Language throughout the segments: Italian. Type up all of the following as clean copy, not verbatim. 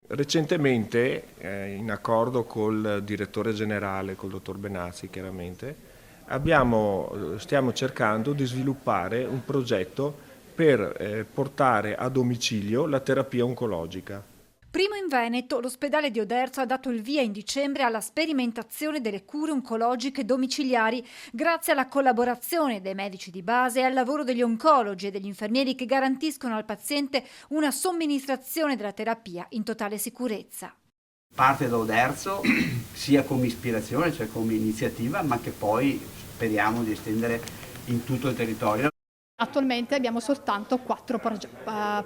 Recentemente, in accordo col direttore generale, col dottor Benazzi chiaramente, stiamo cercando di sviluppare un progetto per portare a domicilio la terapia oncologica. Primo in Veneto, l'ospedale di Oderzo ha dato il via in dicembre alla sperimentazione delle cure oncologiche domiciliari grazie alla collaborazione dei medici di base e al lavoro degli oncologi e degli infermieri che garantiscono al paziente una somministrazione della terapia in totale sicurezza. Parte da Oderzo sia come ispirazione, cioè come iniziativa, ma che poi speriamo di estendere in tutto il territorio. Attualmente abbiamo soltanto 4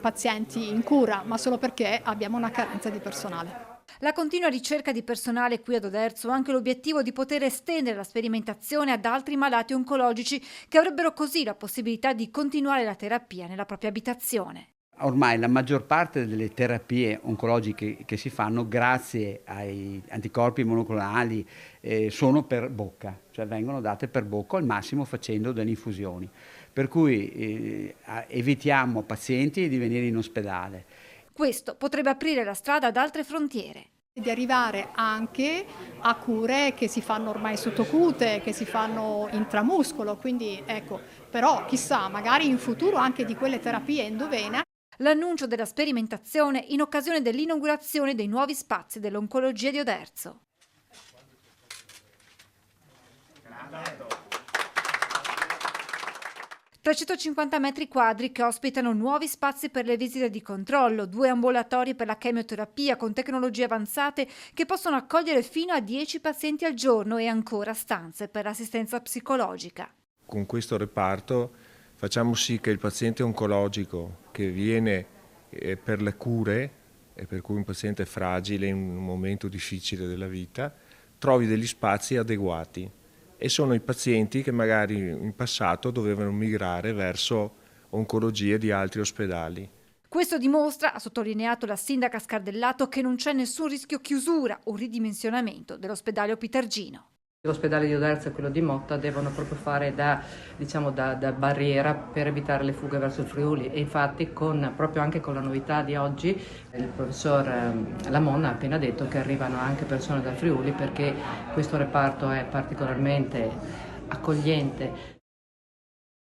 pazienti in cura, ma solo perché abbiamo una carenza di personale. La continua ricerca di personale qui ad Oderzo ha anche l'obiettivo di poter estendere la sperimentazione ad altri malati oncologici che avrebbero così la possibilità di continuare la terapia nella propria abitazione. Ormai la maggior parte delle terapie oncologiche che si fanno grazie ai anticorpi monoclonali sono per bocca, cioè vengono date per bocca, al massimo facendo delle infusioni. Per cui evitiamo pazienti di venire in ospedale. Questo potrebbe aprire la strada ad altre frontiere. Di arrivare anche a cure che si fanno ormai sottocute, che si fanno intramuscolo, quindi ecco, però chissà, magari in futuro anche di quelle terapie endovena. L'annuncio della sperimentazione in occasione dell'inaugurazione dei nuovi spazi dell'oncologia di Oderzo. Grazie. 350 metri quadri che ospitano nuovi spazi per le visite di controllo, 2 ambulatori per la chemioterapia con tecnologie avanzate che possono accogliere fino a 10 pazienti al giorno e ancora stanze per l'assistenza psicologica. Con questo reparto facciamo sì che il paziente oncologico che viene per le cure, e per cui un paziente fragile in un momento difficile della vita, trovi degli spazi adeguati. E sono i pazienti che magari in passato dovevano migrare verso oncologie di altri ospedali. Questo dimostra, ha sottolineato la sindaca Scardellato, che non c'è nessun rischio chiusura o ridimensionamento dell'ospedale Opitergino. L'ospedale di Oderzo e quello di Motta devono proprio fare da barriera per evitare le fughe verso il Friuli e infatti proprio anche con la novità di oggi il professor Lamon ha appena detto che arrivano anche persone dal Friuli perché questo reparto è particolarmente accogliente.